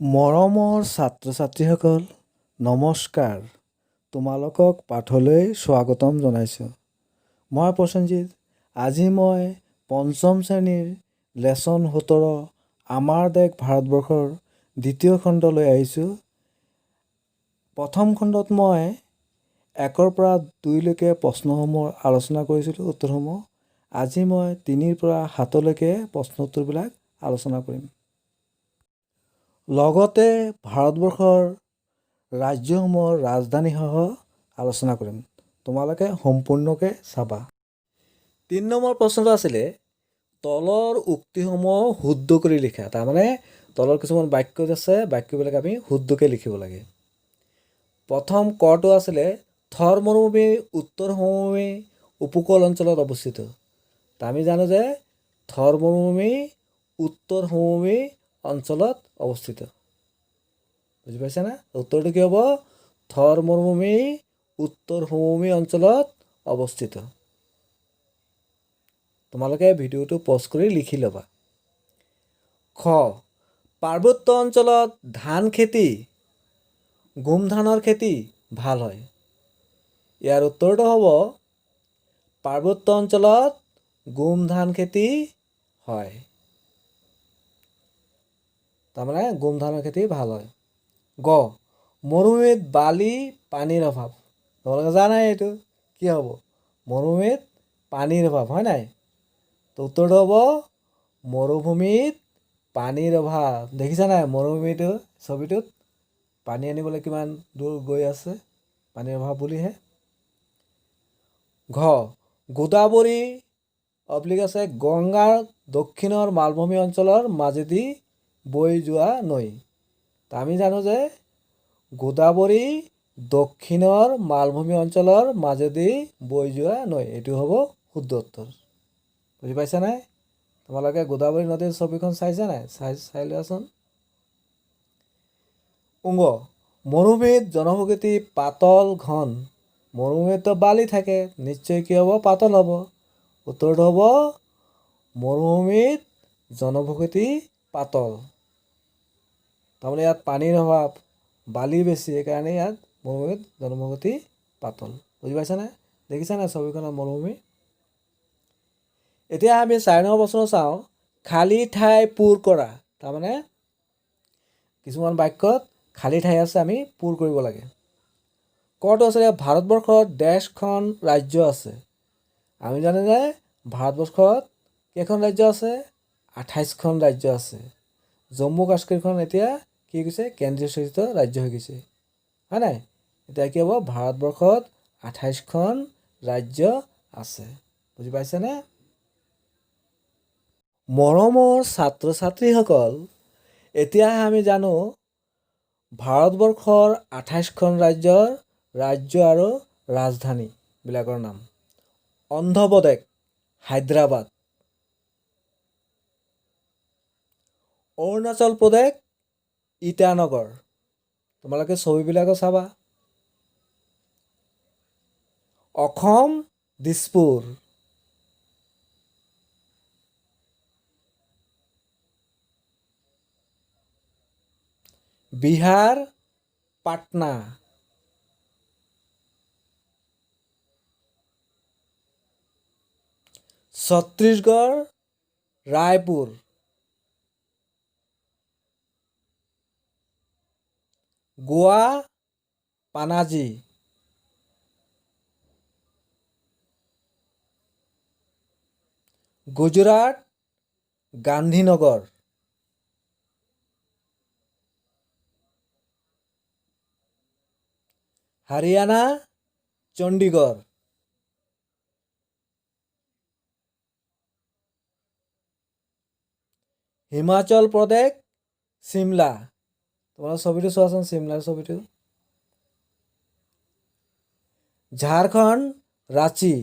মৰমৰ ছাত্ৰ ছাত্ৰীসকল নমস্কাৰ। তোমালোকক পাঠলৈ স্বাগতম জনাইছোঁ। মই প্ৰসেনজিৎ। আজি মই পঞ্চম শ্ৰেণীৰ লেচন 17 আমাৰ দেশ ভাৰতবৰ্ষৰ দ্বিতীয় খণ্ডলৈ আহিছোঁ। প্ৰথম খণ্ডত মই 1ৰ পৰা 2লৈকে প্ৰশ্নসমূহ আলোচনা কৰিছিলোঁ, উত্তৰসমূহ। আজি মই 3ৰ পৰা 7লৈকে প্ৰশ্ন উত্তৰবিলাক আলোচনা কৰিম। লগতে ভাৰতবৰ্ষৰ ৰাজ্যসমূহৰ ৰাজধানীসহ আলোচনা কৰিম। তোমালোকে সম্পূৰ্ণকৈ চাবা। 3 নম্বৰ প্ৰশ্নটো আছিলে তলৰ উক্তিসমূহ শুদ্ধ কৰি লিখা। তাৰমানে তলৰ কিছুমান বাক্য আছে, বাক্যবিলাক আমি শুদ্ধকৈ লিখিব লাগে। প্ৰথম কটো আছিলে থৰ মৰুভূমি উত্তৰ সমভূমি উপকূল অঞ্চলত অৱস্থিত। আমি জানো যে থৰ মৰুভূমি উত্তৰ সমভূমি অঞ্চলত অৱস্থিত। বুজি পাইছা না? উত্তৰটো কি হ'ব? থৰ মৰুভূমি উত্তৰ সমভূমি অঞ্চলত অৱস্থিত। তোমালোকে ভিডিঅ'টো পজ কৰি লিখি ল'বা। খ পাৰ্বত্য অঞ্চলত ধান খেতি গোমধানৰ খেতি ভাল হয়। ইয়াৰ উত্তৰটো হ'ব পাৰ্বত্য অঞ্চলত গোমধান খেতি হয়। তাৰমানে গোমধানৰ খেতি ভাল হয়। গ মৰুভূমিত বালি পানীৰ অভাৱ। তোমালোকে জানাই এইটো কি হ'ব? মৰুভূমিত পানীৰ অভাৱ, হয় নাই? তো উত্তৰটো হ'ব মৰুভূমিত পানীৰ অভাৱ। দেখিছা নাই মৰুভূমিটো ছবিটোত পানী আনিবলৈ কিমান দূৰ গৈ আছে? পানীৰ অভাৱ বুলিহে। ঘ গোদাবৰী আছে গংগাৰ দক্ষিণৰ মালভূমি অঞ্চলৰ মাজেদি বৈ যোৱা নৈ। আমি জানো যে গোদাবৰী দক্ষিণৰ মালভূমি অঞ্চলৰ মাজেদি বৈ যোৱা নৈ। এইটো হ'ব শুদ্ধ উত্তৰ। বুজি পাইছা নাই? তোমালোকে গোদাবৰী নদীৰ ছবিখন চাইছা নাই? চাই লোৱাচোন। উংগ মৰুভূমিত জনবসতি পাতল ঘন। মৰুভূমিততো বালি থাকে, নিশ্চয় কি হ'ব? পাতল হ'ব। উত্তৰটো হ'ব মৰুভূমিত জনবসতি পাতল। তাৰমানে ইয়াত পানীৰ অভাৱ, বালি বেছি, সেইকাৰণে ইয়াত মৰুভূমিত জনবসতি পাতল। বুজি পাইছানে? দেখিছানে ছবিখনত মৰুভূমি? এতিয়া আমি 4 নম্বৰ প্ৰশ্ন চাওঁ। খালী ঠাই পূৰ কৰা। তাৰমানে কিছুমান বাক্যত খালী ঠাই আছে, আমি পূৰ কৰিব লাগে। কটো আছিলে ভাৰতবৰ্ষত ডেৰখন ৰাজ্য আছে। আমি জানো যে ভাৰতবৰ্ষত কেইখন ৰাজ্য আছে? 28খন ৰাজ্য আছে। জম্মু কাশ্মীৰখন এতিয়া কি হৈছে? কেন্দ্ৰীয় শাসিত ৰাজ্য হৈ গৈছে, হয় নাই? এতিয়া কি হ'ব? ভাৰতবৰ্ষত 28খন ৰাজ্য আছে। বুজি পাইছেনে? মৰমৰ ছাত্ৰ ছাত্ৰীসকল, এতিয়া আমি জানো ভাৰতবৰ্ষৰ 28খন ৰাজ্য আৰু ৰাজধানীবিলাকৰ নাম। অন্ধ্ৰপ্ৰদেশ হায়দৰাবাদ, অৰুণাচল প্ৰদেশ ইটানগৰ। তোমালোকে ছবিবিলাকো চাবা। অসম দিছপুৰ, বিহাৰ পাটনা, ছত্তীশগড় ৰায়পুৰ, গোৱা পানাজী, গুজৰাট গান্ধীনগৰ, হাৰিয়ানা চণ্ডীগড়, হিমাচল প্ৰদেশ চিমলা। তোমালোকে ছবিটো চোৱাচোন, চিমলাৰ ছবিটো। ঝাৰখণ্ড ৰাঁচী,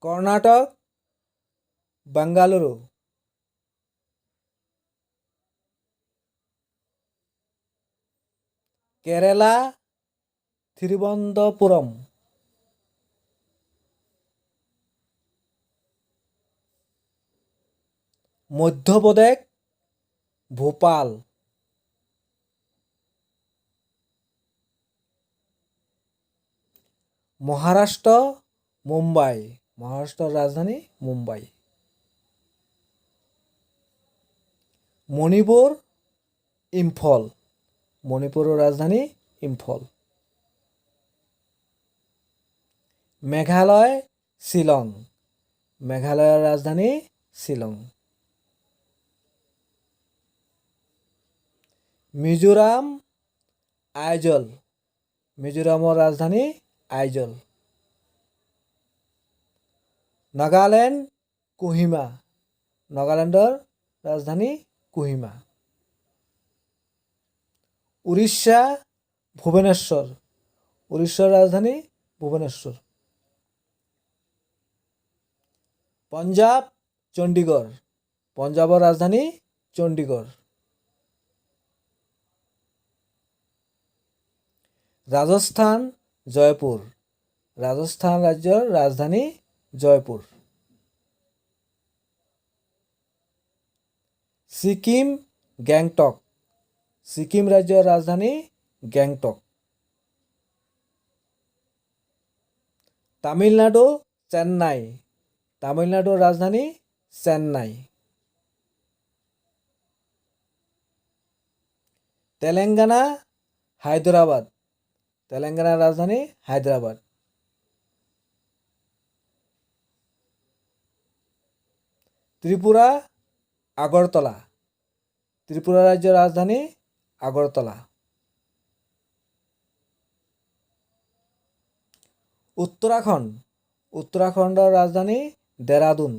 কৰ্ণাটক বেংগালুৰু, কেৰেলা থিৰুবনন্তপুৰম, মধ্যপ্ৰদেশ ভোপাল, মহাৰাষ্ট্ৰ মুম্বাই, মহাৰাষ্ট্ৰৰ ৰাজধানী মুম্বাই, মণিপুৰ ইম্ফল, মণিপুৰৰ ৰাজধানী ইম্ফল, মেঘালয় শ্বিলং, মেঘালয়ৰ ৰাজধানী শ্বিলং, মিজোৰাম আইজল, মিজোৰামৰ ৰাজধানী আইজল, নাগালেণ্ড কোহিমা, নাগালেণ্ডৰ ৰাজধানী কোহিমা, উৰিষ্যা ভুৱনেশ্বৰ, উৰিষ্যাৰ ৰাজধানী ভুৱনেশ্বৰ, পঞ্জাৱ চণ্ডীগড়, পঞ্জাৱৰ ৰাজধানী চণ্ডীগড়, ৰাজস্থান জয়পুৰ, ৰাজস্থান ৰাজ্যৰ ৰাজধানী জয়পুৰ, ছিকিম গেংটক, ছিকিম ৰাজ্যৰ ৰাজধানী গেংটক, তামিলনাডু চেন্নাই, তামিলনাডুৰ ৰাজধানী চেন্নাই, তেলেংগানা হায়দৰাবাদ, তেলেংগানাৰ ৰাজধানী হায়দৰাবাদ, ত্ৰিপুৰা আগৰতলা, ত্ৰিপুৰা ৰাজ্যৰ ৰাজধানী আগৰতলা, উত্তৰাখণ্ড, উত্তৰাখণ্ডৰ ৰাজধানী দেৰাদুন,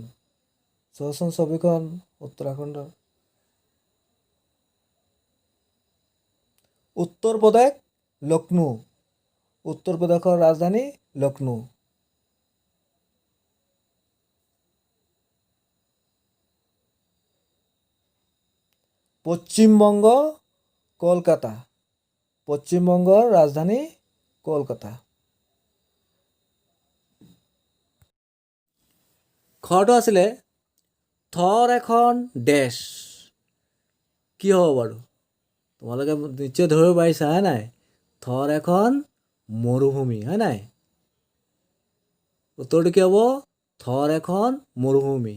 চোৱাচোন ছবিখন উত্তৰাখণ্ডৰ, উত্তৰ প্ৰদেশ লক্ষ্ণৌ, উত্তৰ প্ৰদেশৰ ৰাজধানী লক্ষ্ণৌ, পশ্চিমবংগ কলকাতা, পশ্চিমবংগৰ ৰাজধানী কলকাতা। খটো আছিলে থৰ এখন ডেছ, কি হ'ব বাৰু? তোমালোকে নিশ্চয় ধৰিব পাৰিছা, হয় নাই? থৰ এখন মৰুভূমি, হয় নাই? উত্তৰটো কি হ'ব? থৰ এখন মৰুভূমি।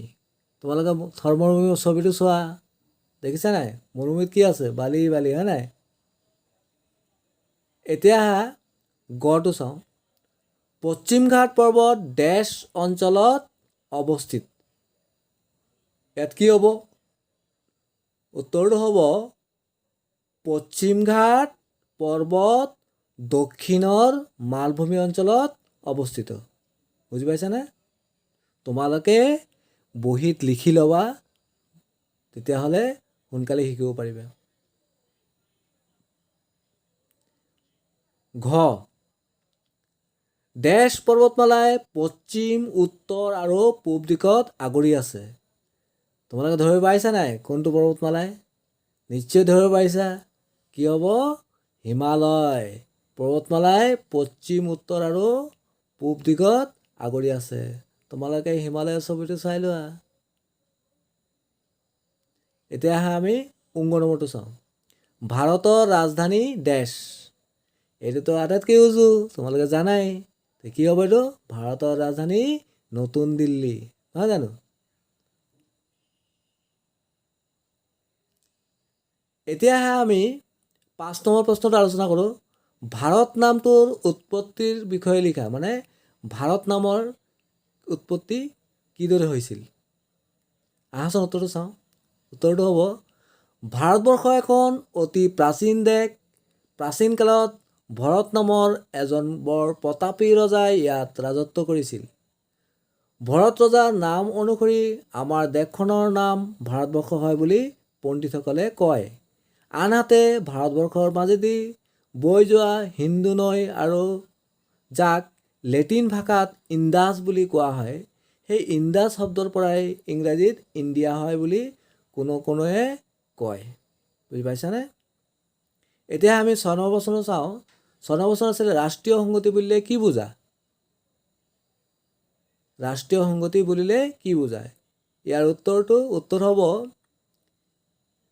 তোমালোকে থৰ মৰুভূমিৰ ছবিটো চোৱা, দেখিছা নাই? মৰুভূমিত কি আছে? বালি বালি, হয় নাই? এতিয়া গড়টো চাওঁ। পশ্চিম ঘাট পৰ্বত ডেছ অঞ্চলত অৱস্থিত। ইয়াত কি হ'ব? উত্তৰটো হ'ব পশ্চিম ঘাট পৰ্বত দক্ষিণৰ মালভূমি অঞ্চলত অৱস্থিত। বুজি পাইছানে? তোমালোকে বহীত লিখি ল'বা, তেতিয়াহ'লে সোনকালে শিকিব পাৰিবা। ঘ ডেছ পৰ্বতমালাই পশ্চিম, উত্তৰ আৰু পূব দিশত আগুৰি আছে। তোমালোকে ধৰিব পাৰিছা নাই কোনটো পৰ্বতমালাই? নিশ্চয় ধৰিব পাৰিছা। কি হ'ব? হিমালয় পৰ্বতমালাই পশ্চিম, উত্তৰ আৰু পূব দিশত আগুৰি আছে। তোমালোকে হিমালয়ৰ ছবিটো চাই লোৱা। এতিয়া আমি অংগ নম্বৰটো চাওঁ। ভাৰতৰ ৰাজধানী ডেছ, এইটোতো আটাইতকৈ উজু, তোমালোকে জানাই। কি হ'ব এইটো? ভাৰতৰ ৰাজধানী নতুন দিল্লী, নহয় জানো? এতিয়া আমি 5 নম্বৰ প্ৰশ্নটো আলোচনা কৰোঁ। ভাৰত নামটোৰ উৎপত্তিৰ বিষয়ে লিখা, মানে ভাৰত নামৰ উৎপত্তি কিদৰে হৈছিল? আহাচোন উত্তৰটো চাওঁ। উত্তৰটো হ'ব ভাৰতবৰ্ষ এখন অতি প্ৰাচীন দেশ। প্ৰাচীন কালত ভৰত নামৰ এজন বৰ প্ৰতাপী ৰজাই ইয়াত ৰাজত্ব কৰিছিল। ভৰত ৰজাৰ নাম অনুসৰি আমাৰ দেশখনৰ নাম ভাৰতবৰ্ষ হয় বুলি পণ্ডিতসকলে কয়। আনহাতে ভাৰতবৰ্ষৰ মাজেদি বৈ যোৱা হিন্দু নৈ আৰু যাক লেটিন ভাষাত ইণ্ডাছ বুলি কোৱা হয়, সেই ইণ্ডাছ শব্দৰ পৰাই ইংৰাজীত ইণ্ডিয়া হয় বুলি কোনোৱে কয়। বুজি পাইছানে? এতিয়া আমি 6 নম্বৰ প্ৰশ্নটো চাওঁ। 6 নম্বৰ প্ৰশ্ন আছিলে ৰাষ্ট্ৰীয় সংগতি বুলিলে কি বুজা? ৰাষ্ট্ৰীয় সংগতি বুলিলে কি বুজায়? ইয়াৰ উত্তৰ হ'ব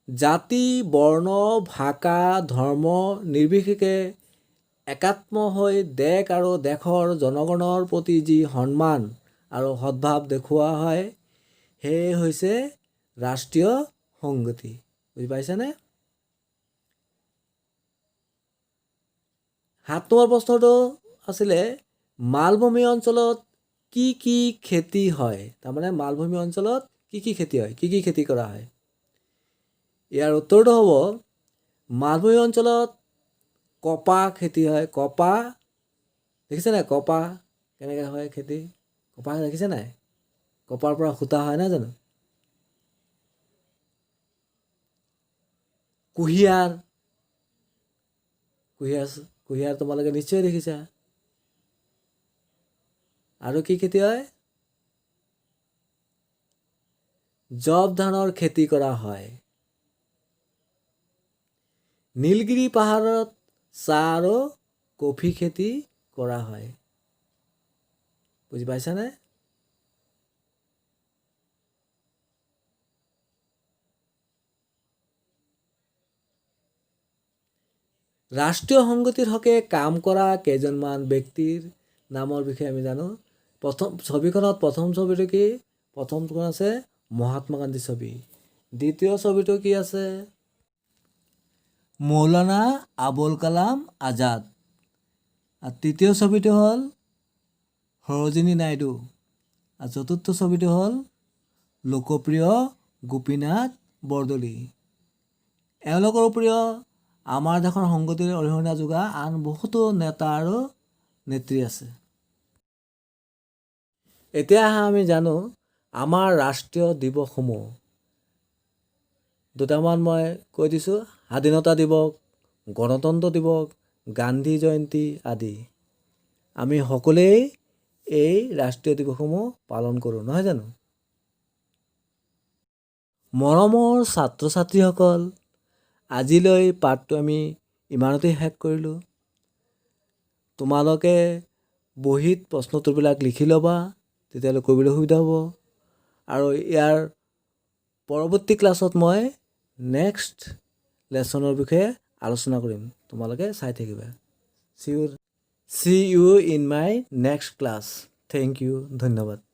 জাতি, বৰ্ণ, ভাষা, ধৰ্ম নিৰ্বিশেষে একাত্ম হৈ দেশ আৰু দেশৰ জনগণৰ প্ৰতি যি সন্মান আৰু সদ্ভাৱ দেখুওৱা হয় সেয়ে হৈছে ৰাষ্ট্ৰীয় সংগীত। বুজি পাইছেনে? 7 নম্বৰ প্ৰশ্নটো আছিলে মালভূমি অঞ্চলত কি কি খেতি হয়? তাৰমানে মালভূমি অঞ্চলত কি কি খেতি হয়, কি কি খেতি কৰা হয়? ইয়াৰ উত্তৰটো হ'ব মালভূমি অঞ্চলত কপাহ খেতি হয়। কপাহ দেখিছে নাই? কপাহ কেনেকৈ হয় খেতি? কপাহ দেখিছে নাই? কপাহৰ পৰা সূতা হয় নাই জানো? কুঁহিয়াৰ কুঁহিয়াৰ তোমালোকে নিশ্চয় দেখিছা। আৰু কি খেতি হয়? জৱ ধানৰ খেতি কৰা হয়। নীলগিৰি পাহাৰত চাহ আৰু কফি খেতি কৰা হয়। বুজি পাইছানে? ৰাষ্ট্ৰীয় সংগীতৰ হকে কাম কৰা কেইজনমান ব্যক্তিৰ নামৰ বিষয়ে আমি জানো। প্ৰথম ছবিটো কি? প্ৰথমখন আছে মহাত্মা গান্ধী ছবি। দ্বিতীয় ছবিটো কি আছে? মৌলানা আবুল কালাম আজাদ। আৰু তৃতীয় ছবিটো হ'ল সৰোজিনী নাইডু। আৰু চতুৰ্থ ছবিটো হ'ল লোকপ্ৰিয় গোপীনাথ বৰদলৈ। এওঁলোকৰ উপৰিও আমাৰ দেশৰ সংগীতৰ অৰিহণা যোগোৱা আন বহুতো নেতা আৰু নেত্ৰী আছে। এতিয়া আমি জানো আমাৰ ৰাষ্ট্ৰীয় দিৱসসমূহ। দুটামান মই কৈ দিছোঁ, স্বাধীনতা দিৱস, গণতন্ত্ৰ দিৱস, গান্ধী জয়ন্তী আদি। আমি সকলোৱেই এই ৰাষ্ট্ৰীয় দিৱসসমূহ পালন কৰোঁ, নহয় জানো? মৰমৰ ছাত্ৰ ছাত্ৰীসকল, আজিলৈ পাঠটো আমি ইমানতেই শেষ কৰিলোঁ। তোমালোকে বহীত প্ৰশ্ন উত্তৰবিলাক লিখি ল'বা, তেতিয়ালৈ কৰিবলৈ সুবিধা হ'ব। আৰু ইয়াৰ পৰৱৰ্তী ক্লাছত মই নেক্সট লেচনৰ বিষয়ে আলোচনা কৰিম। তোমালোকে চাই থাকিবা। See you in my next class. Thank you. ধন্যবাদ।